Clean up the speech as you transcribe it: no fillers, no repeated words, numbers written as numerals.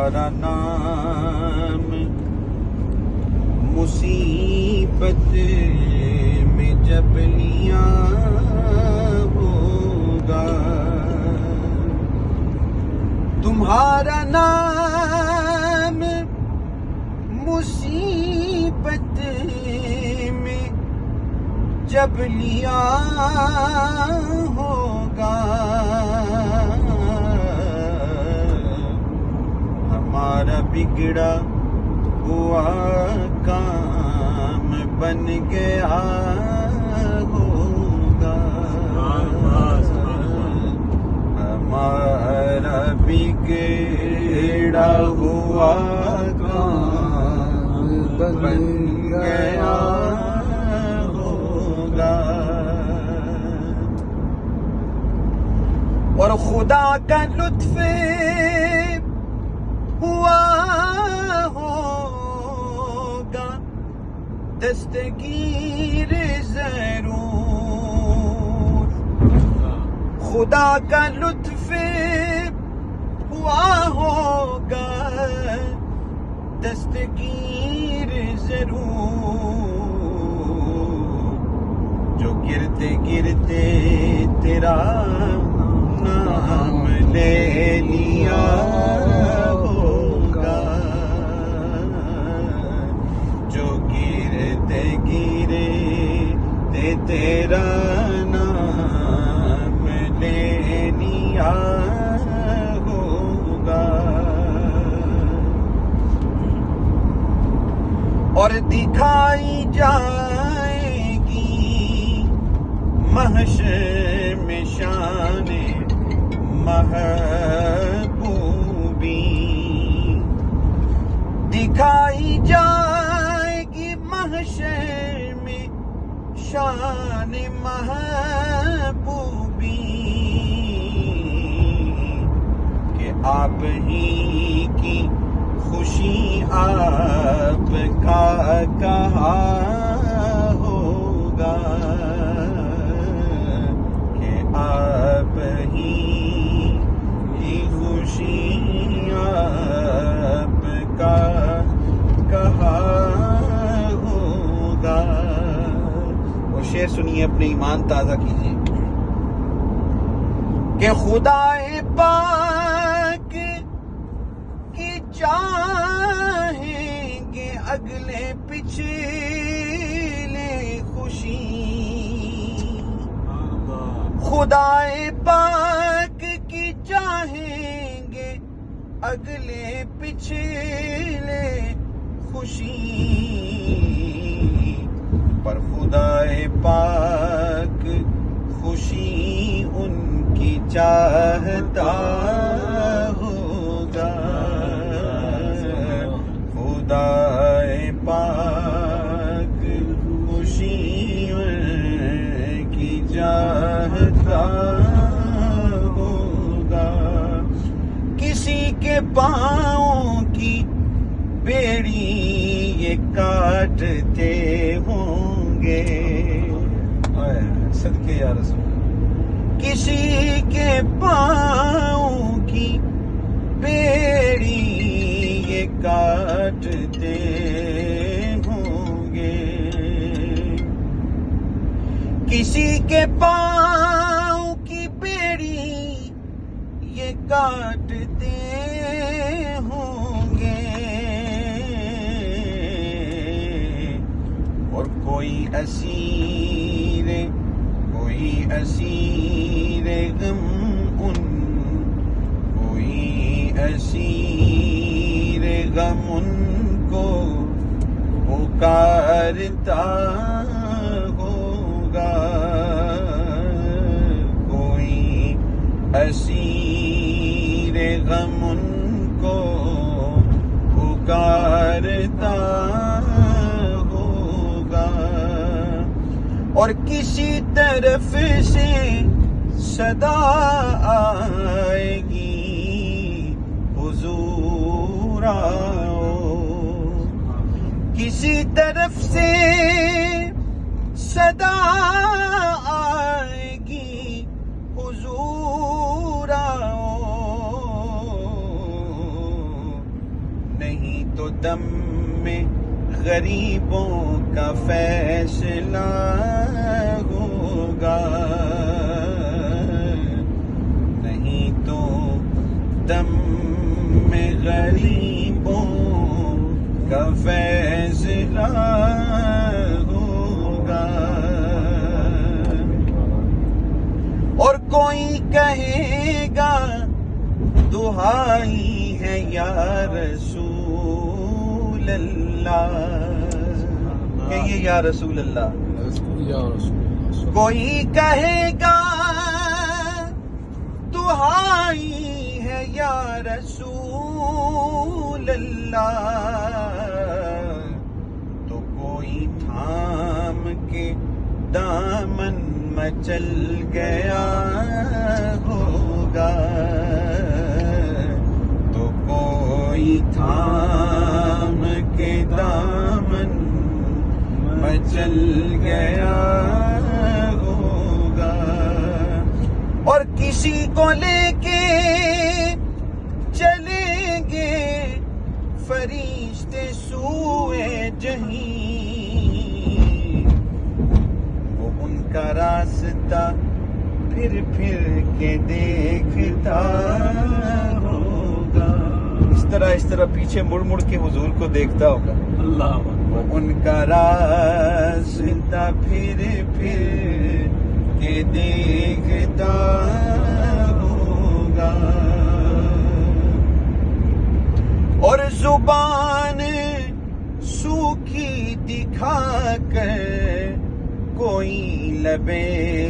تمہارا نام مصیبت میں جب لیا ہوگا، تمہارا نام مصیبت میں جب لیا ہوگا، ہمارا بگڑا ہوا کام بن گیا ہوگا، ہمارا بگڑا ہوا کام بن گیا ہوگا، اور خدا کا لطف ہوا ہوگا دستگیر ضرور، خدا کا لطف ہوا ہوگا دستگیر ضرور، جو گرتے گرتے تیرا نام لے لیا ہوگا، جو گرتے گرتے تیرا نام لے لیا ہوگا، اور دکھائی جائے گی محشر میں شان محبوبی، دکھائی جائے گی محشر میں شان محبوبی، کہ آپ ہی کی خوشی آپ کا کہا ہوگا، کہ آپ ہی کی خوشی آپ کا کہا ہوگا۔ وہ شعر سنیے، اپنے ایمان تازہ کیجیے کہ خدا پاک کی چاہیں گے اگلے پچھلے خوشی، خدا پاک کی چاہیں گے اگلے پچھلے خوشی، پر خدا پاک خوشی ان کی چاہتا ہوگا، خدا پاک خوشی ان کی چاہتا ہوگا، کسی کے پاؤں کی بیڑی یہ کاٹتے ہوں گے، صدقے یا رسول، کسی کے پاؤں کی بیڑی یہ کاٹتے ہوں گے، کسی کے پاؤں کی بیڑی یہ کاٹتے ہوں گے، اور کوئی اسیر غم ان، کوئی اسیر غم ان کو پکارتا ہوگا، کوئی اسیر غم ان کو پکارتا ہوگا، اور کسی طرف سے صدا آئے گی حضور آؤ، کسی طرف سے صدا آئے گی حضور آؤ، دم میں غریبوں کا فیصلہ ہوگا، نہیں تو دم میں غریبوں کا فیصلہ ہوگا۔ اور کوئی کہے گا دہائی ہے یا رسول اللہ، کہیے یا رسول اللہ۔ کوئی کہے گا دہائی ہے یا رسول اللہ، تو کوئی تھام کے دامن مچل گیا ہوگا، تو کوئی تھام کے دامن مچل گیا ہوگا، اور کسی کو لے کے چلیں گے فرشتے سوئے جحیم، وہ ان کا راستہ پھر کے دیکھتا ہوگا، اس طرح پیچھے مڑ کے حضور کو دیکھتا ہوگا۔ اللہ، وہ ان کا راستہ پھر کے دیکھتا ہوگا، اور زبان سوکھی دکھا کر کوئی لبیں